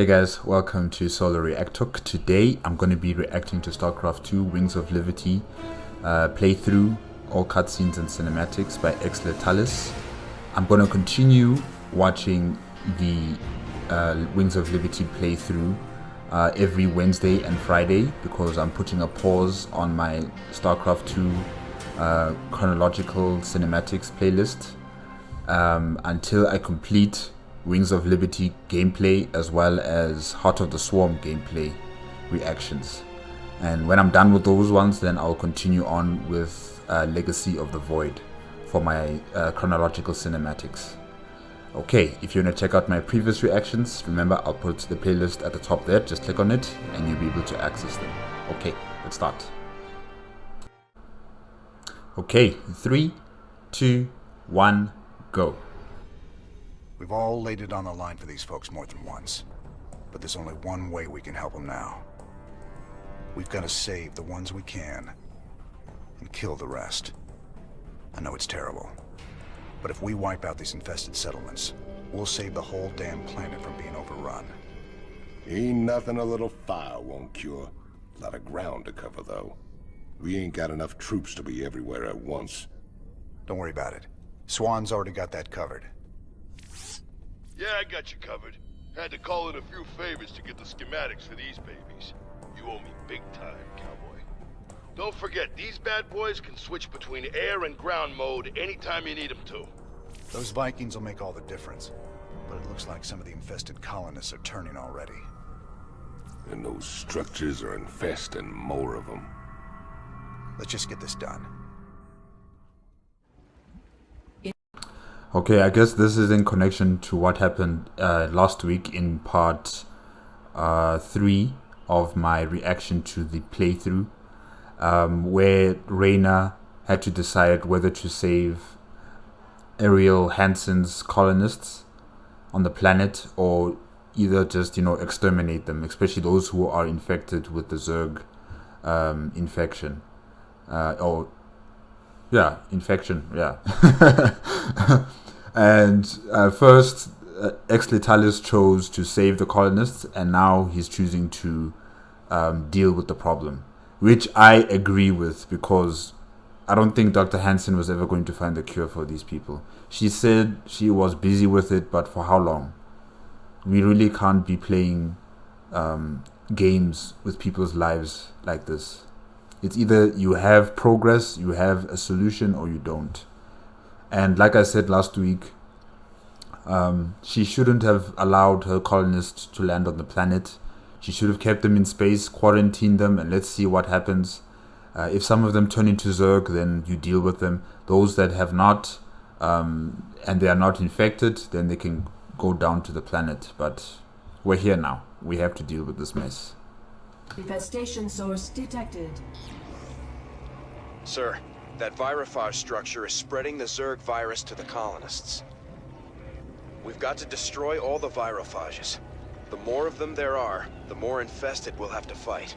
Hey guys, welcome to Solo ReacTalk. Today I'm going to be reacting to Starcraft 2 Wings of Liberty playthrough, all cutscenes and cinematics by Talis. I'm going to continue watching the Wings of Liberty playthrough every Wednesday and Friday because I'm putting a pause on my Starcraft 2 chronological cinematics playlist until I complete Wings of Liberty gameplay as well as Heart of the Swarm gameplay reactions. And when I'm done with those ones, then I'll continue on with Legacy of the Void for my chronological cinematics. Okay, if you want to check out my previous reactions, remember I'll put the playlist at the top there. Just click on it and you'll be able to access them. Okay, let's start. Okay, 3, 2, 1, go. We've all laid it on the line for these folks more than once. But there's only one way we can help them now. We've got to save the ones we can, and kill the rest. I know it's terrible, but if we wipe out these infested settlements, we'll save the whole damn planet from being overrun. Ain't nothing a little fire won't cure. A lot of ground to cover, though. We ain't got enough troops to be everywhere at once. Don't worry about it. Swan's already got that covered. Yeah, I got you covered. Had to call in a few favors to get the schematics for these babies. You owe me big time, cowboy. Don't forget, these bad boys can switch between air and ground mode anytime you need them to. Those Vikings will make all the difference. But it looks like some of the infested colonists are turning already. And those structures are infesting more of them. Let's just get this done. Okay, I guess this is in connection to what happened last week in part 3 of my reaction to the playthrough, where Raynor had to decide whether to save Ariel Hansen's colonists on the planet or either just, exterminate them, especially those who are infected with the Zerg infection. Infection. And first, Talis chose to save the colonists, and now he's choosing to deal with the problem, which I agree with because I don't think Dr. Hansen was ever going to find the cure for these people. She said she was busy with it, but for how long? We really can't be playing games with people's lives like this. It's either you have progress, you have a solution, or you don't. And like I said last week, she shouldn't have allowed her colonists to land on the planet. She should have kept them in space, quarantined them, and let's see what happens. If some of them turn into Zerg, then you deal with them. Those that have not, and they are not infected, then they can go down to the planet. But we're here now. We have to deal with this mess. Infestation source detected. Sir, that virophage structure is spreading the Zerg virus to the colonists. We've got to destroy all the virophages. The more of them there are, the more infested we'll have to fight.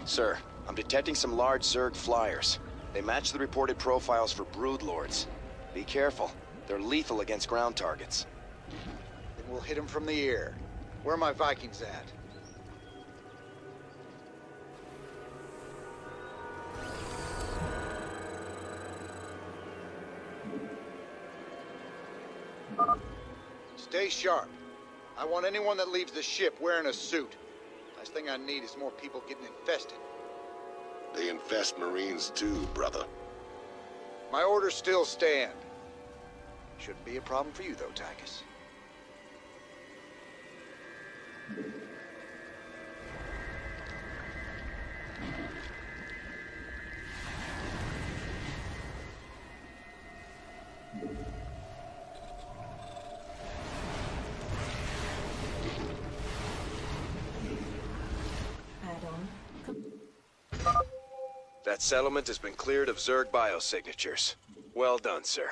Sir, I'm detecting some large Zerg flyers. They match the reported profiles for broodlords. Be careful. They're lethal against ground targets. Then we'll hit them from the air. Where are my Vikings at? Stay sharp. I want anyone that leaves the ship wearing a suit. Last thing I need is more people getting infested. They infest Marines too, brother. My orders still stand. Shouldn't be a problem for you though, Tychus. That settlement has been cleared of Zerg biosignatures. Well done, sir.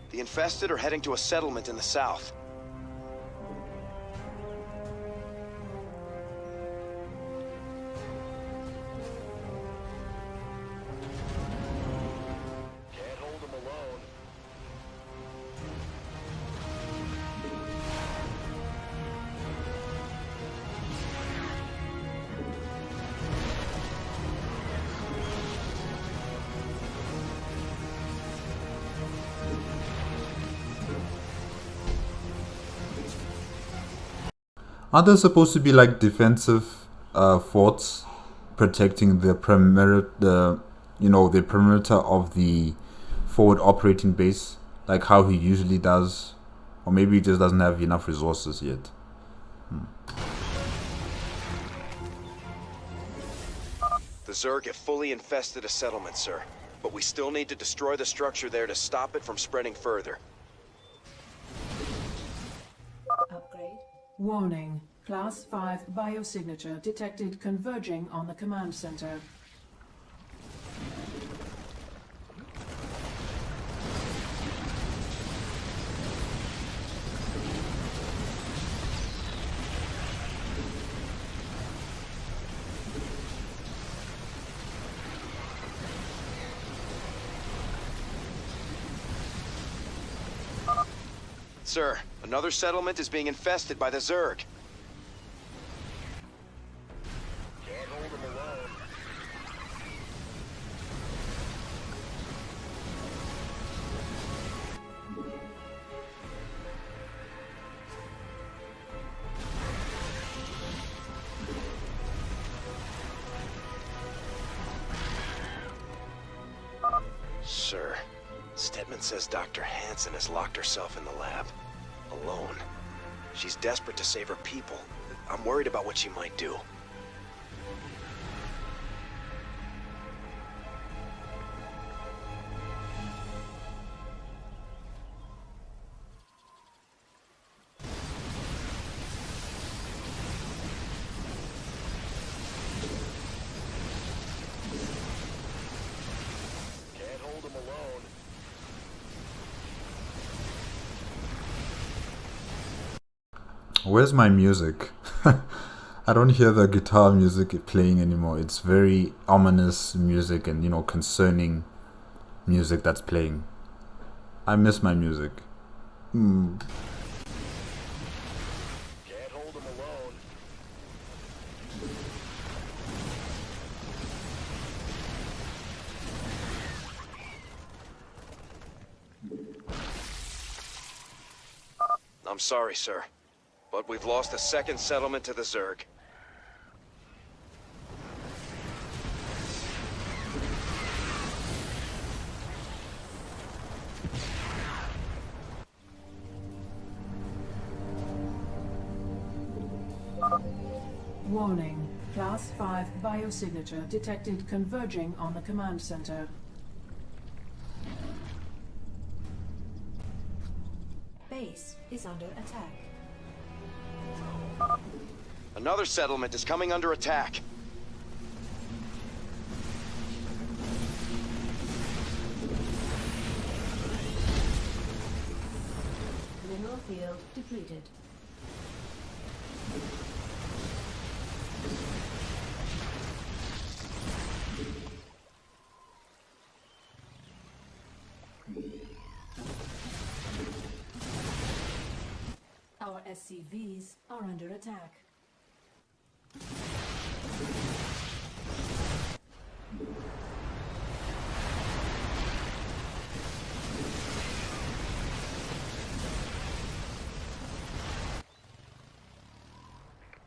The infested are heading to a settlement in the south. Aren't there supposed to be like defensive forts protecting the perimeter, the perimeter of the forward operating base, like how he usually does, or maybe he just doesn't have enough resources yet. The Zerg have fully infested a settlement, sir. But we still need to destroy the structure there to stop it from spreading further. Upgrade. Warning. Class 5 biosignature detected converging on the command center. Sir, another settlement is being infested by the Zerg. Can't hold them alone. Sir, Stedman says Dr. Hansen has locked herself in the lab. Alone. She's desperate to save her people. I'm worried about what she might do. Can't hold them alone. Where's my music? I don't hear the guitar music playing anymore. It's very ominous music and, concerning music that's playing. I miss my music. Can't hold them alone. I'm sorry, sir. But we've lost a second settlement to the Zerg. Warning. Class 5 biosignature detected converging on the command center. Base is under attack. Another settlement is coming under attack. Mineral field depleted. Our SCVs are under attack.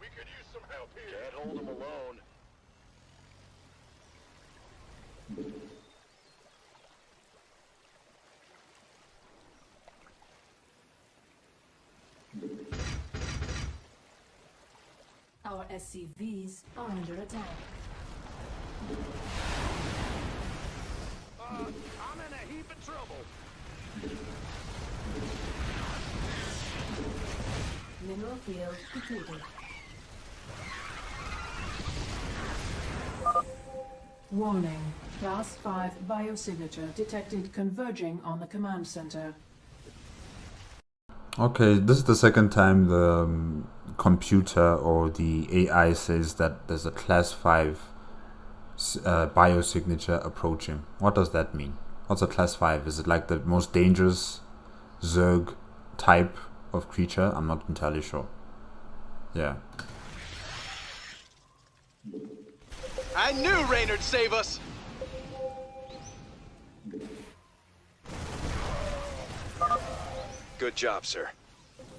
We could use some help here. Can't hold them alone. Our SCVs are under attack. I'm in a heap of trouble. Mineral field depleted. Warning. Class 5 biosignature detected converging on the command center. Okay, this is the second time the computer or the AI says that there's a class 5 biosignature approaching. What does that mean? What's a class 5? Is it like the most dangerous Zerg type of creature? I'm not entirely sure. Yeah. I knew Raynor'd save us! Good job, sir.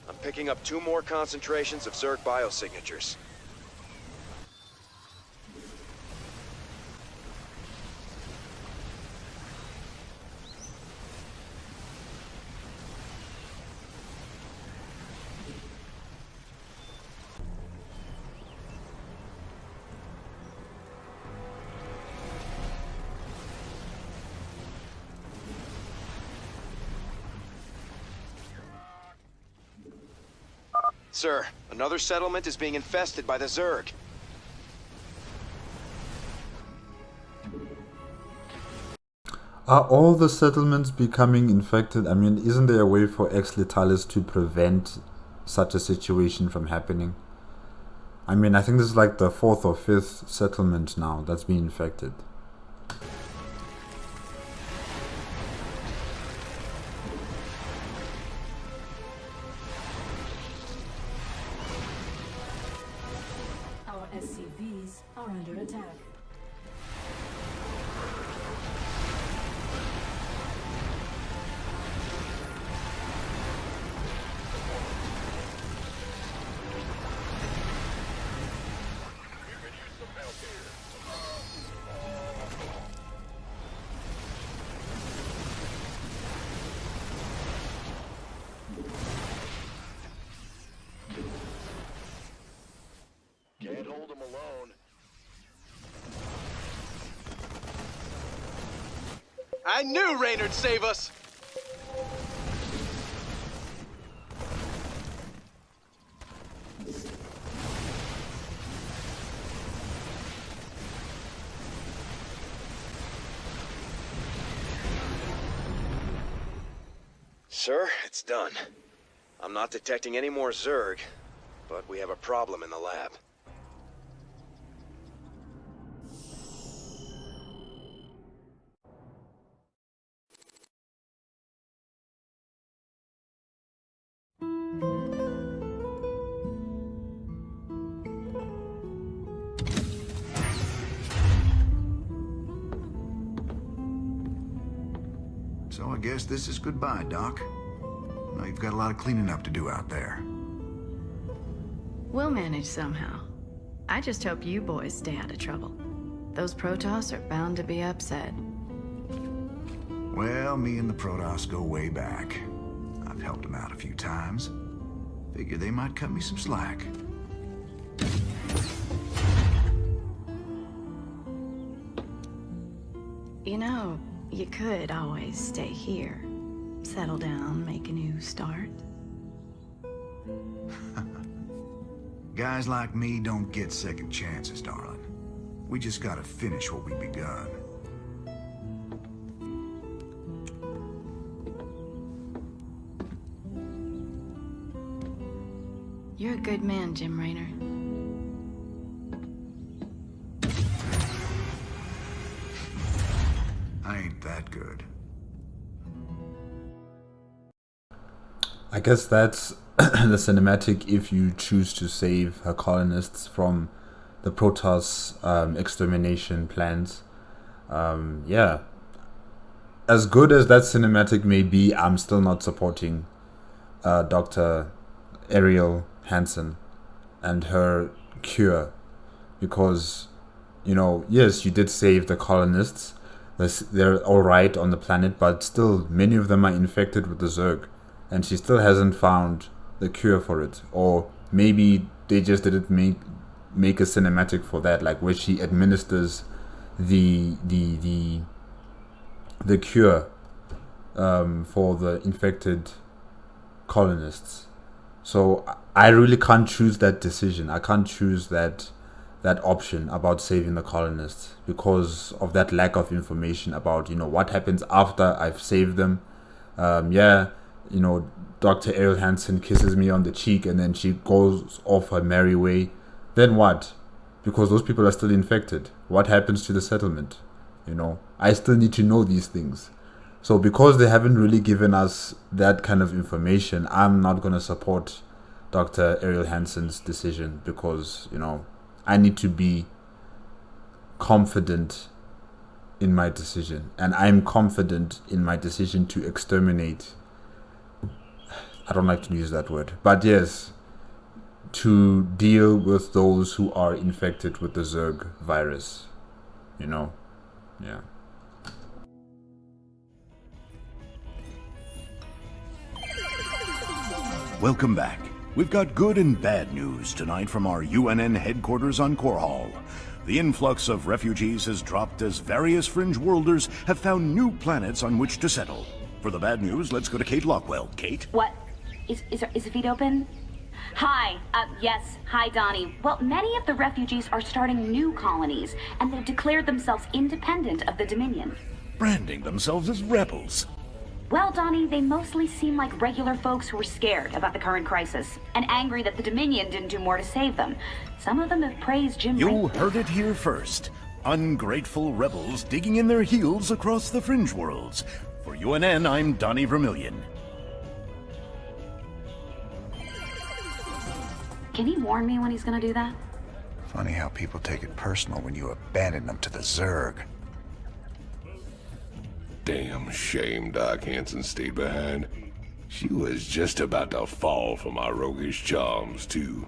I'm picking up 2 more concentrations of Zerg biosignatures. Sir, another settlement is being infested by the Zerg. Are all the settlements becoming infected? I mean, isn't there a way for Ex-Letalis to prevent such a situation from happening? I mean, I think this is like the 4th or 5th settlement now that's been infected. Our SCVs are under attack. Can't hold them alone. I knew Raynor'd save us! Sir, it's done. I'm not detecting any more Zerg, but we have a problem in the lab. So I guess this is goodbye, Doc. Now you've got a lot of cleaning up to do out there. We'll manage somehow. I just hope you boys stay out of trouble. Those Protoss are bound to be upset. Well, me and the Protoss go way back. I've helped them out a few times. Figure they might cut me some slack. You know, you could always stay here. Settle down, make a new start. Guys like me don't get second chances, darling. We just gotta finish what we begun. You're a good man, Jim Raynor. I ain't that good. I guess that's the cinematic if you choose to save her colonists from the Protoss extermination plans. Yeah. As good as that cinematic may be, I'm still not supporting Dr. Ariel Hansen and her cure. Because, you know, yes, you did save the colonists. They're alright on the planet, but still, many of them are infected with the Zerg. And she still hasn't found the cure for it. Or maybe they just didn't make a cinematic for that, like where she administers the cure for the infected colonists. So I really can't choose that decision. I can't choose that option about saving the colonists because of that lack of information about, you know, what happens after I've saved them. Yeah, you know, Dr. Ariel Hansen kisses me on the cheek and then she goes off her merry way. Then what? Because those people are still infected. What happens to the settlement? You know, I still need to know these things. So because they haven't really given us that kind of information, I'm not going to support Dr. Ariel Hansen's decision because, you know, I need to be confident in my decision. And I'm confident in my decision to exterminate I don't like to use that word, but yes, to deal with those who are infected with the Zerg virus, you know? Yeah. Welcome back. We've got good and bad news tonight from our UNN headquarters on Core Hall. The influx of refugees has dropped as various fringe worlders have found new planets on which to settle. For the bad news, let's go to Kate Lockwell. Kate? What? Is the feed open? Hi. Yes. Hi, Donnie. Well, many of the refugees are starting new colonies, and they've declared themselves independent of the Dominion. Branding themselves as rebels. Well, Donnie, they mostly seem like regular folks who are scared about the current crisis, and angry that the Dominion didn't do more to save them. Some of them have praised Jim Raynor. You heard it here first. Ungrateful rebels digging in their heels across the fringe worlds. For UNN, I'm Donnie Vermillion. Can he warn me when he's gonna do that? Funny how people take it personal when you abandon them to the Zerg. Damn shame Doc Hanson stayed behind. She was just about to fall for my roguish charms, too.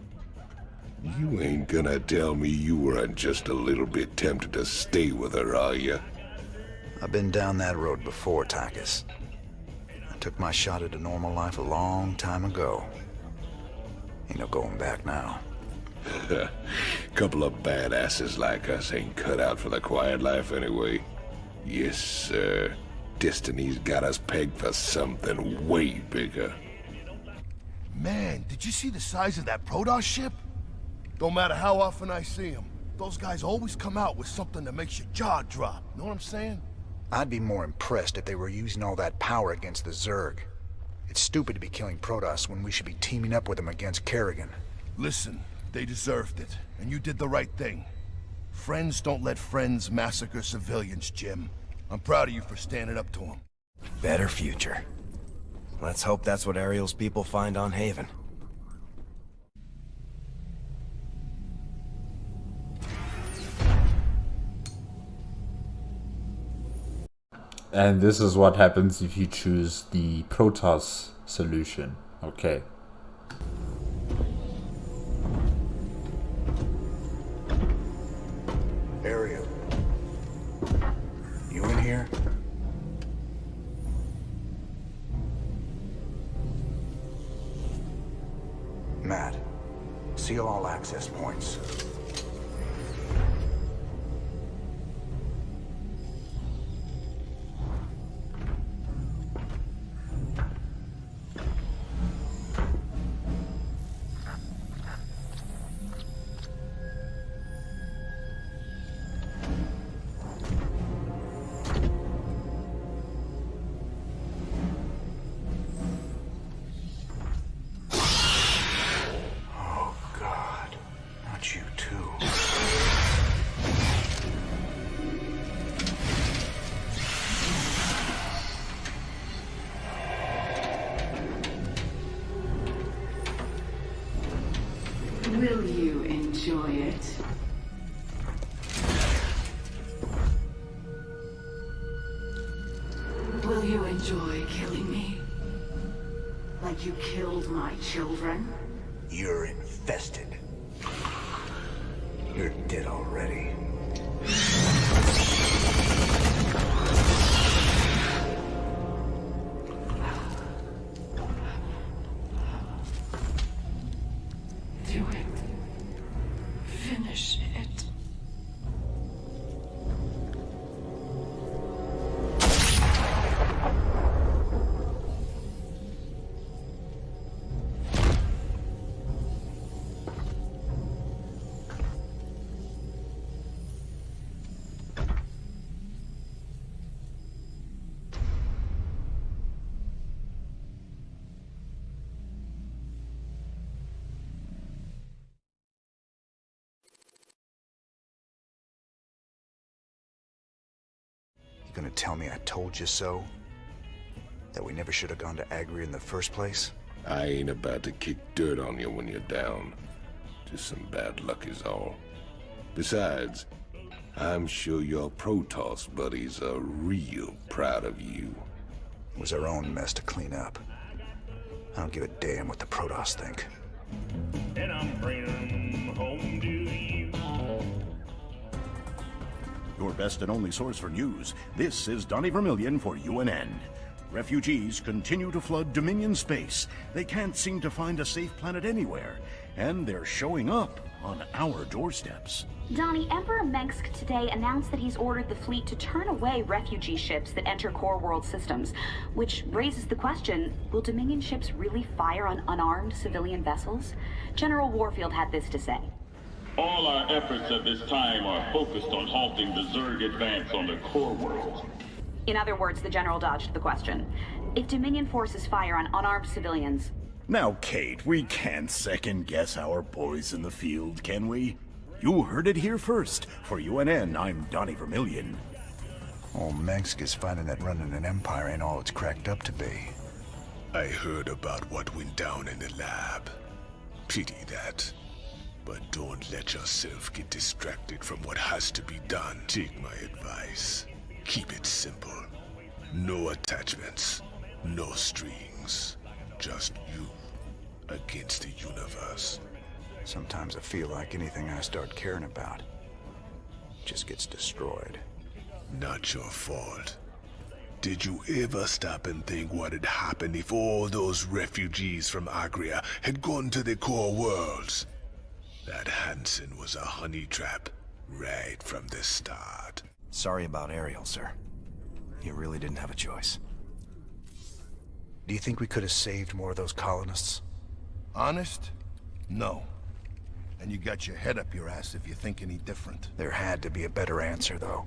You ain't gonna tell me you weren't just a little bit tempted to stay with her, are you? I've been down that road before, Takis. I took my shot at a normal life a long time ago. Ain't no going back now. Couple of badasses like us ain't cut out for the quiet life anyway. Yes, sir. Destiny's got us pegged for something way bigger. Man, did you see the size of that Protoss ship? Don't matter how often I see them, those guys always come out with something that makes your jaw drop. Know what I'm saying? I'd be more impressed if they were using all that power against the Zerg. It's stupid to be killing Protoss when we should be teaming up with them against Kerrigan. Listen, they deserved it, and you did the right thing. Friends don't let friends massacre civilians, Jim. I'm proud of you for standing up to them. Better future. Let's hope that's what Ariel's people find on Haven. And this is what happens if you choose the Protoss solution. Okay. Ariel. You in here? Matt, seal all access points. Will you enjoy it? Will you enjoy killing me? Like you killed my children? You're infested. You're dead already. Do it. Finish it. Gonna tell me I told you so? That we never should have gone to Agri in the first place? I ain't about to kick dirt on you when you're down. Just some bad luck is all. Besides, I'm sure your Protoss buddies are real proud of you. It was our own mess to clean up. I don't give a damn what the Protoss think. And I'm bringing them home to you. Your best and only source for news. This is Donnie Vermillion for UNN. Refugees continue to flood Dominion space. They can't seem to find a safe planet anywhere, and they're showing up on our doorsteps. Donnie, Emperor Mengsk today announced that he's ordered the fleet to turn away refugee ships that enter core world systems, which raises the question, will Dominion ships really fire on unarmed civilian vessels? General Warfield had this to say. All our efforts at this time are focused on halting the Zerg advance on the core world. In other words, the General dodged the question. If Dominion forces fire on unarmed civilians... Now, Kate, we can't second-guess our boys in the field, can we? You heard it here first. For UNN, I'm Donnie Vermillion. Oh, Mengsk is finding that running an empire ain't all it's cracked up to be. I heard about what went down in the lab. Pity that. But don't let yourself get distracted from what has to be done. Take my advice. Keep it simple. No attachments. No strings. Just you against the universe. Sometimes I feel like anything I start caring about just gets destroyed. Not your fault. Did you ever stop and think what had happened if all those refugees from Agria had gone to the core worlds? That Hansen was a honey trap right from the start. Sorry about Ariel, sir. You really didn't have a choice. Do you think we could have saved more of those colonists? Honest? No. And you got your head up your ass if you think any different. There had to be a better answer, though.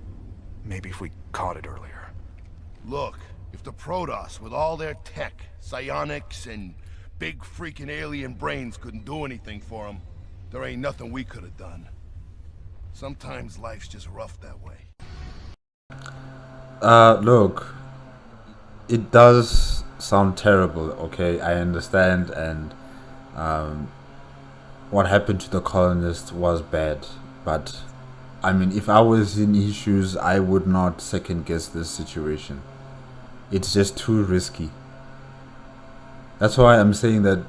Maybe if we caught it earlier. Look, if the Protoss, with all their tech, psionics, and big freaking alien brains couldn't do anything for them, there ain't nothing we could have done. Sometimes life's just rough that way. Look, it does sound terrible, okay? I understand, and what happened to the colonists was bad, but I mean, if I was in his shoes, I would not second guess this situation. It's just too risky. That's why I'm saying that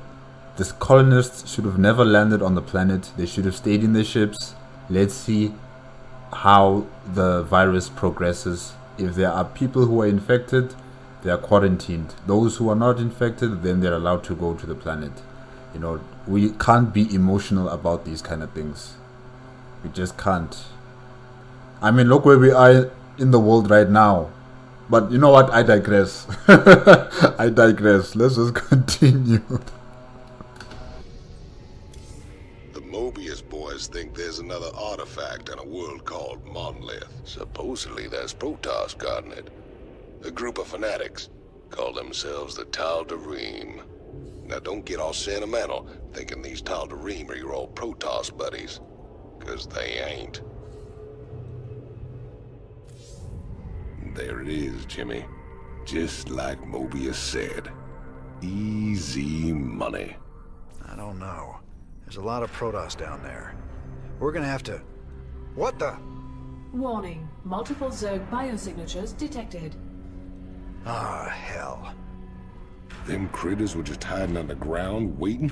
the colonists should have never landed on the planet. They should have stayed in their ships. Let's see how the virus progresses. If there are people who are infected, they are quarantined. Those who are not infected, then they're allowed to go to the planet. You know, we can't be emotional about these kind of things. We just can't. I mean, look where we are in the world right now. But you know what? I digress. I digress. Let's just continue. The Mobius boys think there's another artifact in a world called Monolith. Supposedly there's Protoss guarding it. A group of fanatics call themselves the Tal'Darim. Now don't get all sentimental thinking these Tal'Darim are your old Protoss buddies, 'cause they ain't. There it is, Jimmy. Just like Mobius said. Easy money. I don't know. There's a lot of Protoss down there. We're gonna have to... What the? Warning. Multiple Zerg biosignatures detected. Ah, hell. Them critters were just hiding underground, waiting?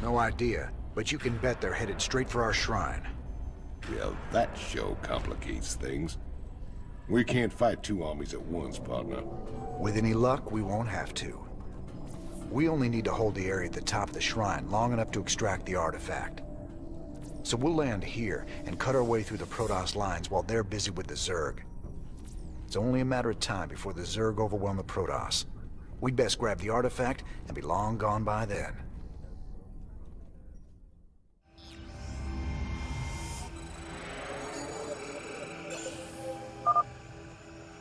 No idea, but you can bet they're headed straight for our shrine. Well, that sure complicates things. We can't fight two armies at once, partner. With any luck, we won't have to. We only need to hold the area at the top of the shrine long enough to extract the artifact. So we'll land here and cut our way through the Protoss lines while they're busy with the Zerg. It's only a matter of time before the Zerg overwhelm the Protoss. We'd best grab the artifact and be long gone by then.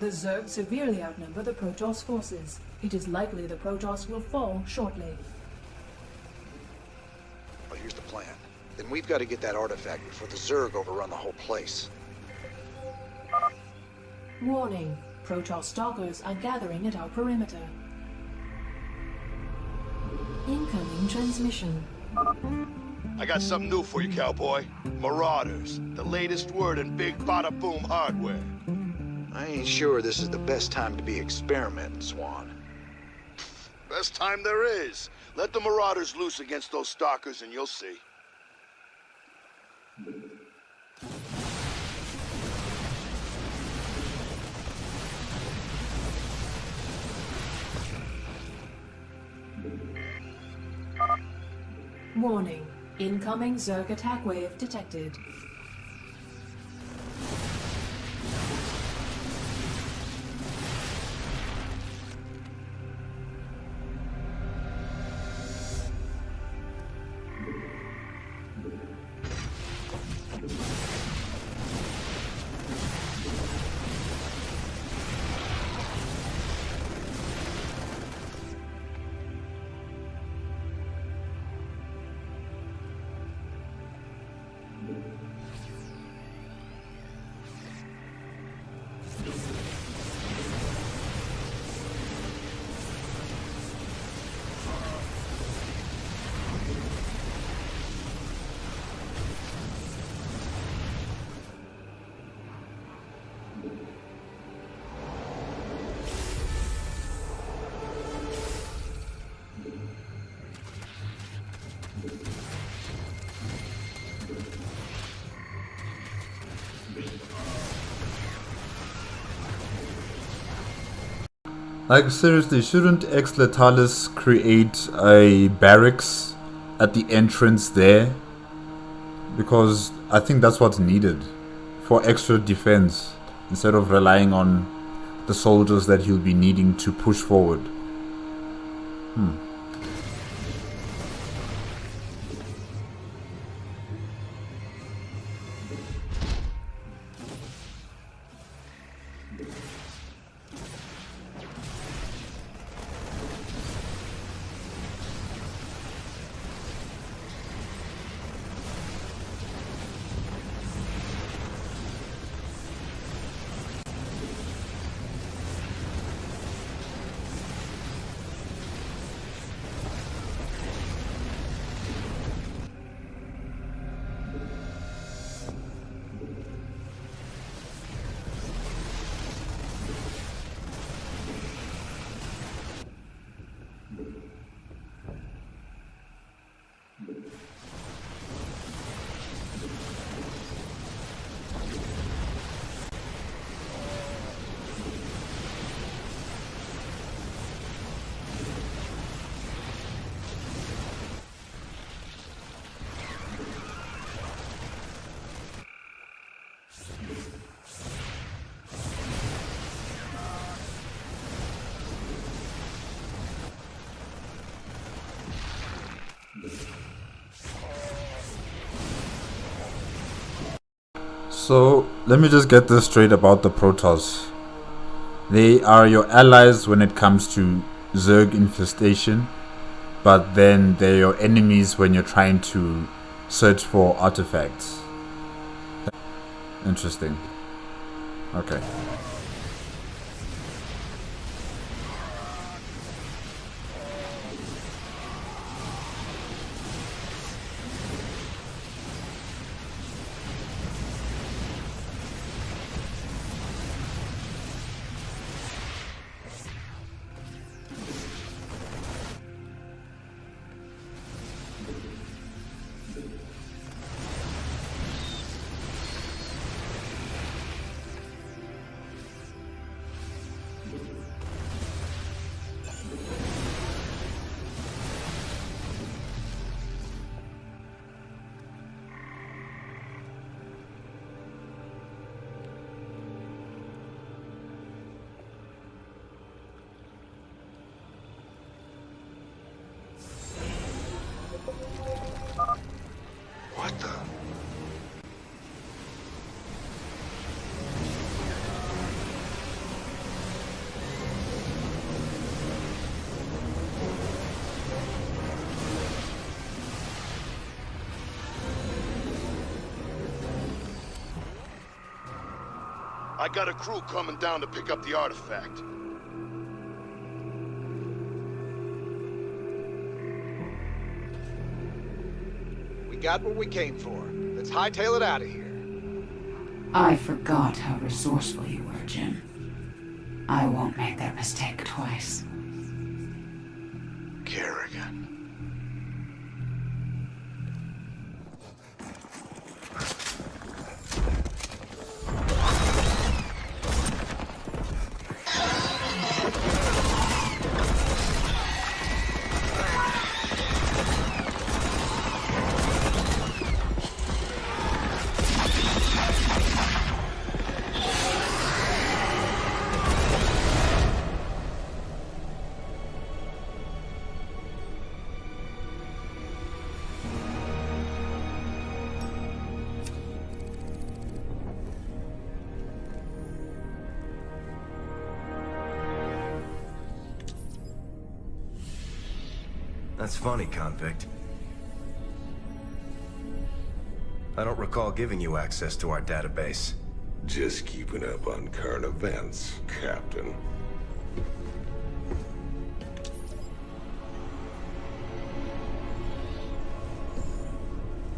The Zerg severely outnumber the Protoss forces. It is likely the Protoss will fall shortly. Well, here's the plan. Then we've got to get that artifact before the Zerg overrun the whole place. Warning. Protoss stalkers are gathering at our perimeter. Incoming transmission. I got something new for you, cowboy. Marauders. The latest word in big bada-boom hardware. I ain't sure this is the best time to be experimenting, Swan. Best time there is. Let the Marauders loose against those stalkers and you'll see. Warning. Incoming Zerg attack wave detected. Like, seriously, shouldn't Ex-Letalis create a barracks at the entrance there? Because I think that's what's needed for extra defense, instead of relying on the soldiers that he'll be needing to push forward. So, let me just get this straight about the Protoss. They are your allies when it comes to Zerg infestation, but then they're your enemies when you're trying to search for artifacts. Interesting. Okay. What the? I got a crew coming down to pick up the artifact. We got what we came for. Let's hightail it out of here. I forgot how resourceful you were, Jim. I won't make that mistake twice. Kerrigan. That's funny, convict. I don't recall giving you access to our database. Just keeping up on current events, Captain.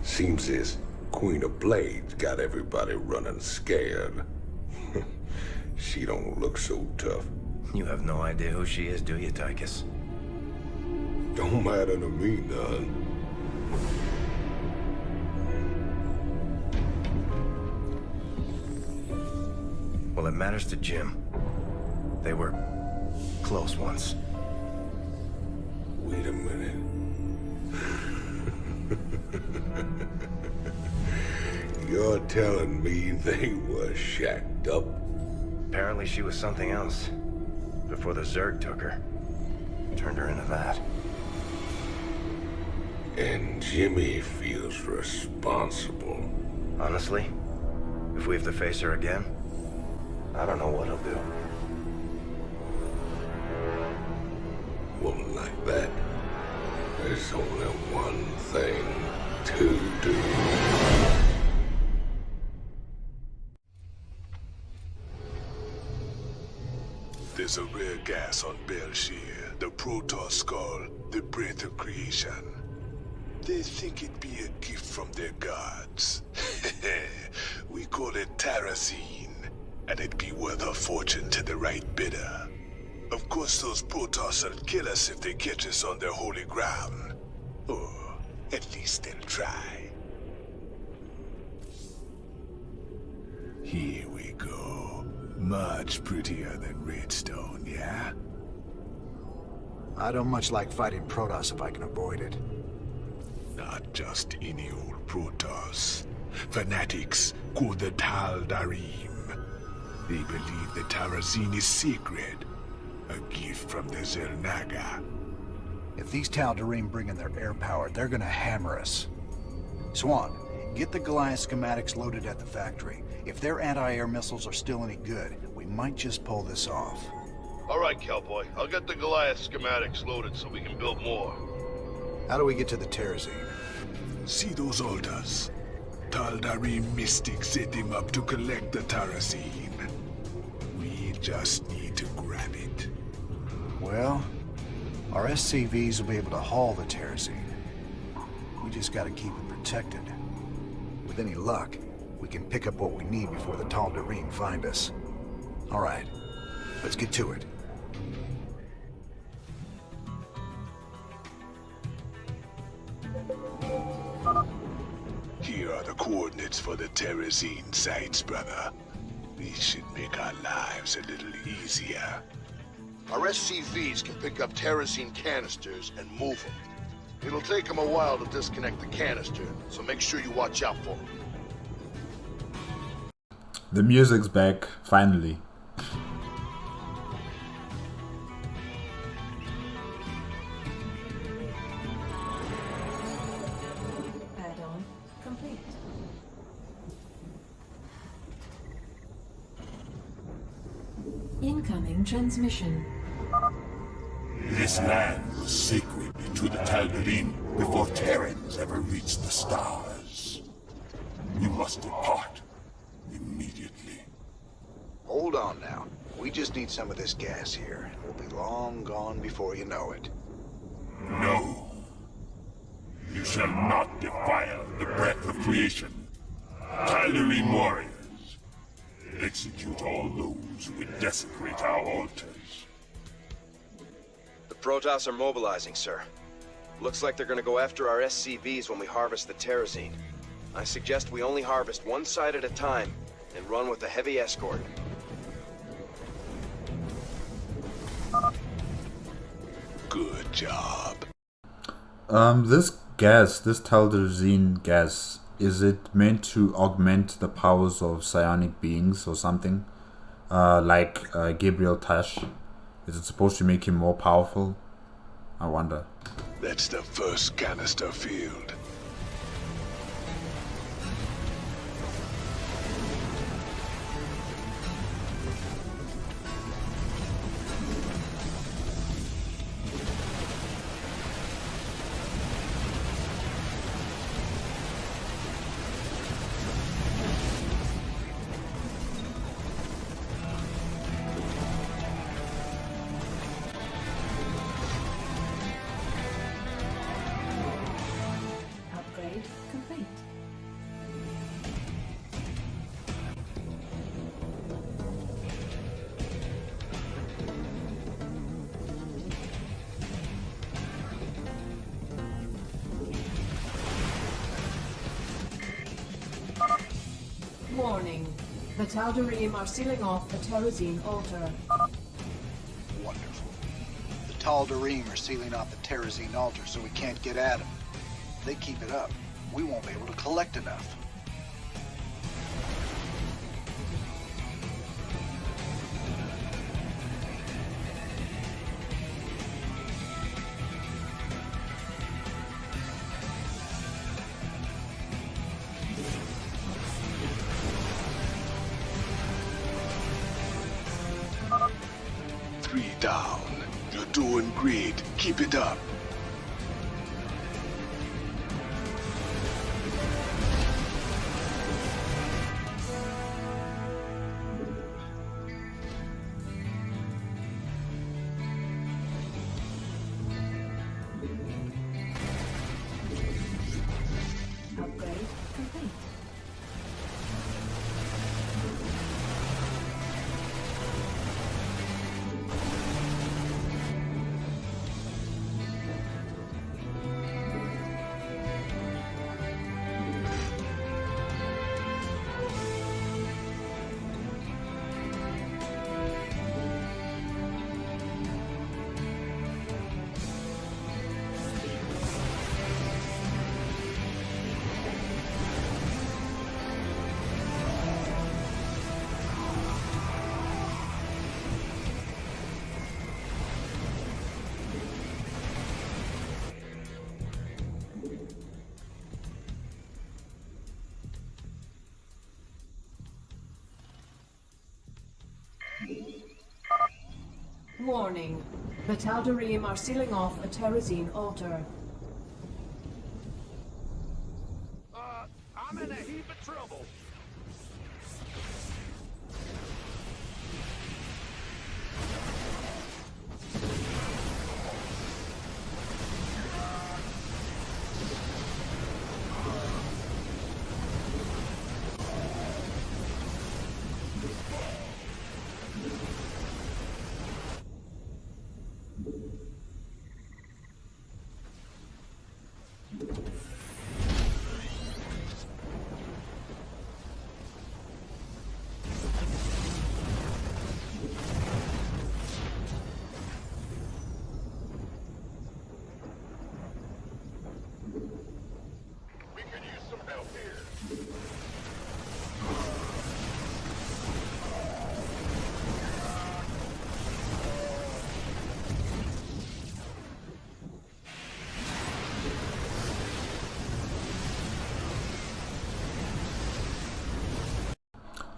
Seems this Queen of Blades got everybody running scared. She don't look so tough. You have no idea who she is, do you, Tychus? Don't matter to me none. Well, it matters to Jim. They were close once. Wait a minute. You're telling me they were shacked up? Apparently she was something else. Before the Zerg took her. Turned her into that. And Jimmy feels responsible. Honestly, if we have to face her again, I don't know what he'll do. Woman like that, there's only one thing to do. There's a rare gas on Belshir, the Protoss skull, the breath of creation. They think it be a gift from their gods. We call it Terrazine, and it'd be worth a fortune to the right bidder. Of course those Protoss will kill us if they catch us on their holy ground. Or at least they'll try. Here we go. Much prettier than Redstone, yeah? I don't much like fighting Protoss if I can avoid it. Not just any old Protoss. Fanatics called the Tal Darim. They believe the Terrazine is sacred. A gift from the Zelnaga. If these Tal Darim bring in their air power, they're gonna hammer us. Swan, get the Goliath schematics loaded at the factory. If their anti-air missiles are still any good, we might just pull this off. All right, Cowboy. I'll get the Goliath schematics loaded so we can build more. How do we get to the Terrazine? See those altars? Tal Darim mystics set them up to collect the Terrazine. We just need to grab it. Well, our SCVs will be able to haul the Terrazine. We just gotta keep it protected. With any luck, we can pick up what we need before the Tal Darim find us. All right, let's get to it. Here are the coordinates for the Terrazine sites, brother. These should make our lives a little easier. Our SCVs can pick up Terrazine canisters and move them. It'll take them a while to disconnect the canister, so make sure you watch out for them. The music's back, finally. Add-on complete. Incoming transmission. This land was sacred to the Tal'Darim before Terrans ever reached the stars. We must depart immediately. Hold on now. We just need some of this gas here. We'll be long gone before you know it. No. You shall not defile the breath of creation. Tal'Darim warriors, execute all those who would desecrate our altars. The Protoss are mobilizing, sir. Looks like they're gonna go after our SCVs when we harvest the Terrazine. I suggest we only harvest one side at a time and run with a heavy escort. Good job. This Tal'Darzine gas, is it meant to augment the powers of psionic beings or something? Like Gabriel Tash? Is it supposed to make him more powerful? I wonder. That's the first canister field. Upgrade complete. Warning. The Tal'Darim are sealing off the Terrazine altar. Wonderful. The Tal'Darim are sealing off the Terrazine altar so we can't get at them. If they keep it up, we won't be able to collect enough. Three down. You're doing great. Keep it up. Upgrade complete. Warning. The Tal'Darim are sealing off a Terrazine altar. I'm in a heap of trouble.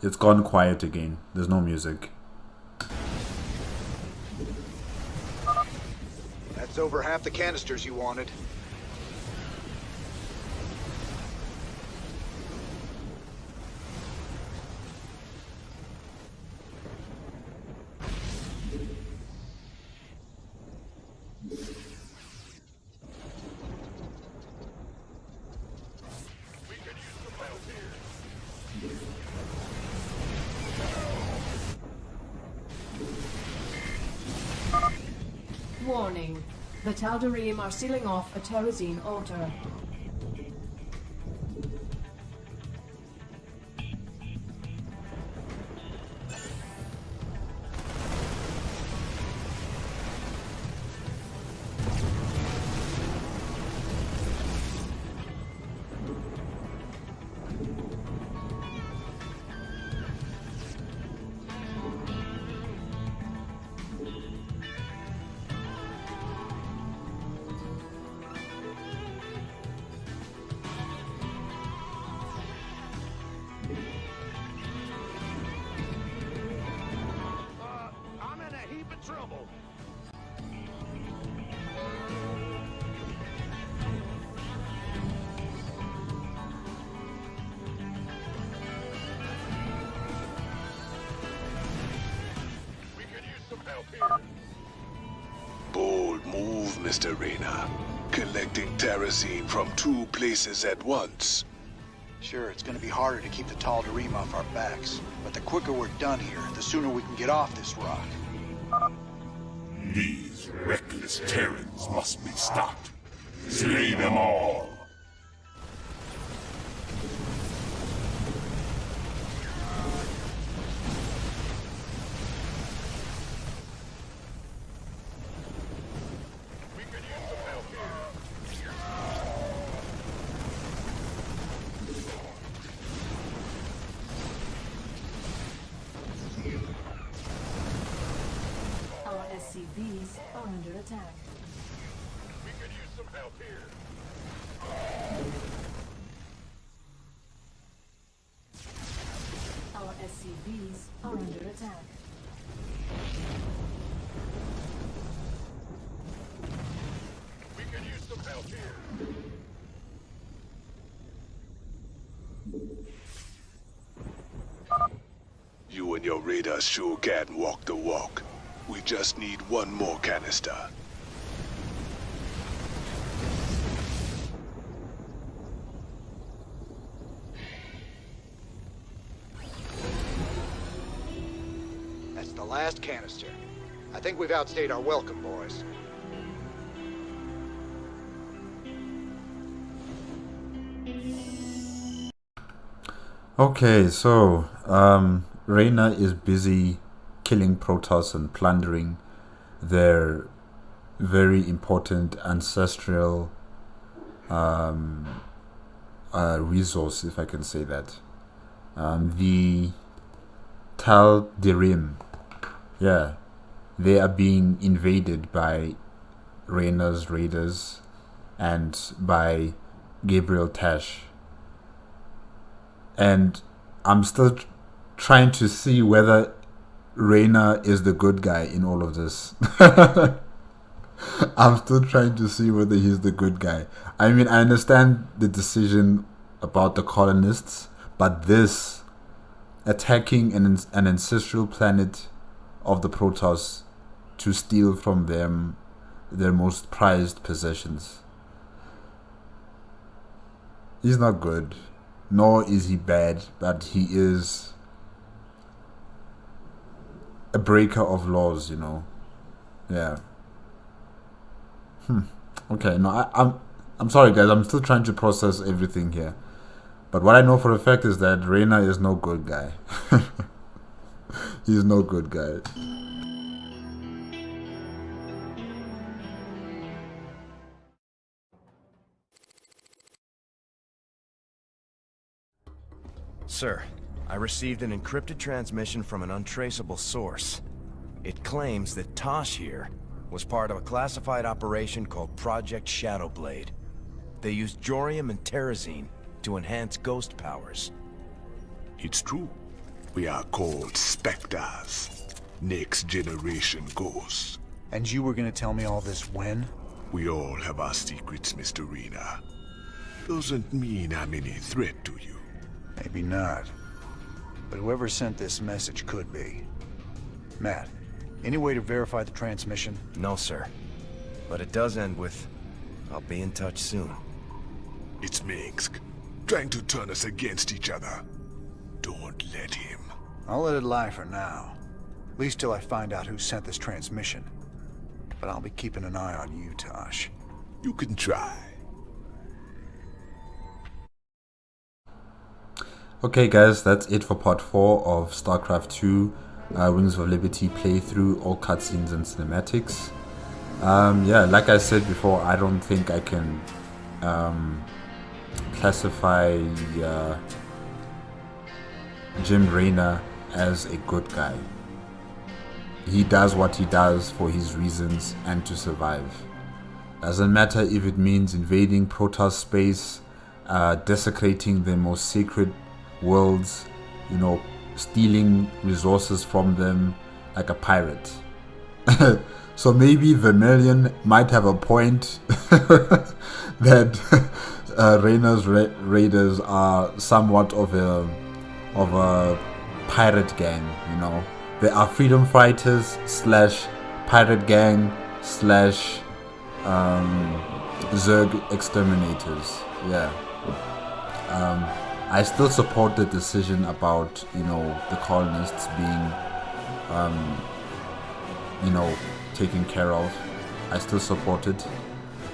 It's gone quiet again. There's no music. That's over half the canisters you wanted. Warning. The Tal'Darim are sealing off a Terrazine altar. Bold move, Mr. Raynor. Collecting Terrazine from 2 places at once. Sure, it's gonna be harder to keep the Tal'Darim off our backs, but the quicker we're done here, the sooner we can get off this rock. These reckless Terrans must be stopped. Slay them all. SCVs are under attack. We could use some help here. Our SCVs are under attack. We could use some help here. You and your radar sure can walk the walk. We just need one more canister. That's the last canister. I think we've outstayed our welcome, boys. Okay, so Raynor is busy killing Protoss and plundering their very important ancestral resource, if I can say that. The Tal'Darim, yeah, they are being invaded by Raynor's raiders and by Gabriel Tash. And I'm still trying to see whether Raynor is the good guy in all of this. I'm still trying to see whether he's the good guy. I mean, I understand the decision about the colonists, but this attacking an ancestral planet of the Protoss to steal from them their most prized possessions. He's not good, nor is he bad, but he is a breaker of laws, you know. Yeah. Okay, no, I'm sorry guys, I'm still trying to process everything here. But what I know for a fact is that Raynor is no good guy. He's no good guy. Sir, I received an encrypted transmission from an untraceable source. It claims that Tosh here was part of a classified operation called Project Shadowblade. They used Jorium and Terrazine to enhance ghost powers. It's true. We are called Spectres. Next generation ghosts. And you were gonna tell me all this when? We all have our secrets, Mr. Raynor. Doesn't mean I'm any threat to you. Maybe not. But whoever sent this message could be. Matt, any way to verify the transmission? No, sir. But it does end with, I'll be in touch soon. It's Minsk, trying to turn us against each other. Don't let him. I'll let it lie for now. At least till I find out who sent this transmission. But I'll be keeping an eye on you, Tosh. You can try. Okay guys, that's it for part 4 of Starcraft 2 Wings of Liberty playthrough, all cutscenes and cinematics. Yeah, like I said before, I don't think I can classify Jim Raynor as a good guy. He does what he does for his reasons and to survive. Doesn't matter if it means invading Protoss space, desecrating the most sacred worlds, you know, stealing resources from them like a pirate. So maybe Vermilion might have a point that Raynor's raiders are somewhat of a pirate gang, you know. They are freedom fighters / pirate gang / Zerg exterminators. Yeah. I still support the decision about, you know, the colonists being, you know, taken care of. I still support it.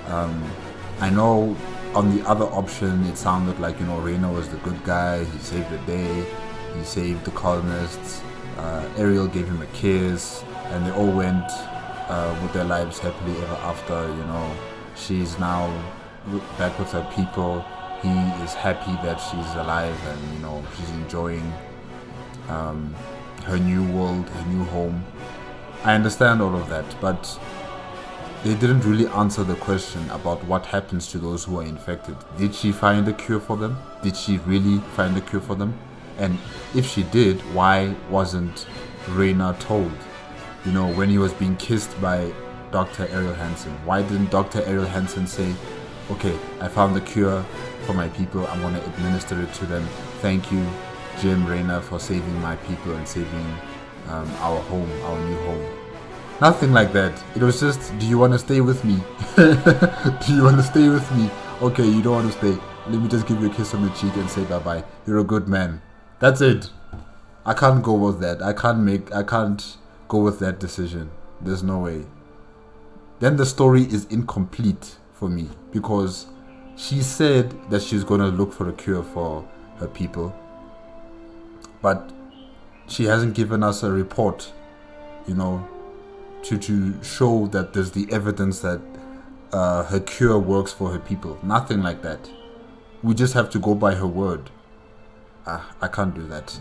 I know on the other option it sounded like, you know, Raynor was the good guy. He saved the day. He saved the colonists. Ariel gave him a kiss, and they all went with their lives happily ever after. You know, she's now back with her people. He is happy that she's alive, and you know, she's enjoying her new world, her new home. I understand all of that, but they didn't really answer the question about what happens to those who are infected. Did she find a cure for them? Did she really find a cure for them? And if she did, why wasn't Raynor told? You know, when he was being kissed by Dr. Ariel Hansen, why didn't Dr. Ariel Hansen say, okay, I found the cure for my people, I'm going to administer it to them. Thank you, Jim Raynor, for saving my people and saving our home, our new home. Nothing like that. It was just, do you want to stay with me? Do you want to stay with me? Okay, you don't want to stay. Let me just give you a kiss on the cheek and say bye-bye. You're a good man. That's it. I can't go with that. I can't go with that decision. There's no way. Then the story is incomplete for me, because she said that she's going to look for a cure for her people, but she hasn't given us a report, you know, to show that there's the evidence that her cure works for her people. Nothing like that. We just have to go by her word. I can't do that.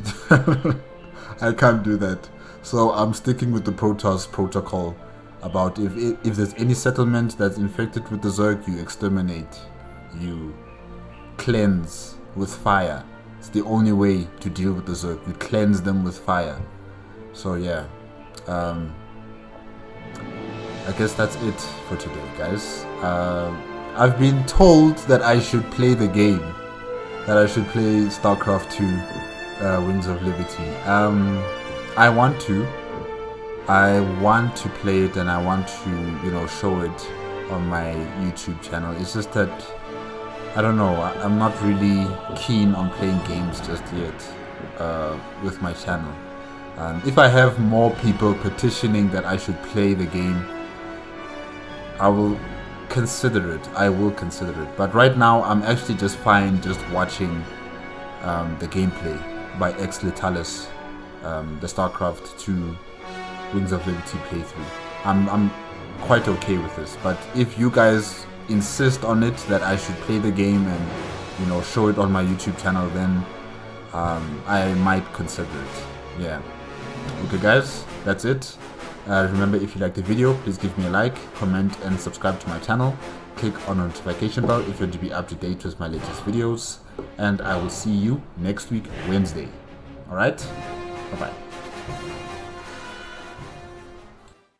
I can't do that. So I'm sticking with the Protoss protocol about if there's any settlement that's infected with the Zerg, you exterminate, you cleanse with fire. It's the only way to deal with the Zerg. You cleanse them with fire. So yeah, I guess that's it for today, guys. I've been told that I should play the game, that I should play Starcraft 2 Wings of Liberty. I want to play it, and I want to, you know, show it on my YouTube channel. It's just that, I don't know, I'm not really keen on playing games just yet with my channel. If I have more people petitioning that I should play the game, I will consider it. But right now, I'm actually just fine just watching the gameplay by Litalis, the Starcraft 2 Wings of Liberty playthrough. I'm quite okay with this. But if you guys insist on it, that I should play the game and, you know, show it on my YouTube channel, then I might consider it. Yeah. Okay, guys, that's it. Remember, if you like the video, please give me a like, comment, and subscribe to my channel. Click on the notification bell if you want to be up to date with my latest videos. And I will see you next week, Wednesday. Alright? Bye-bye.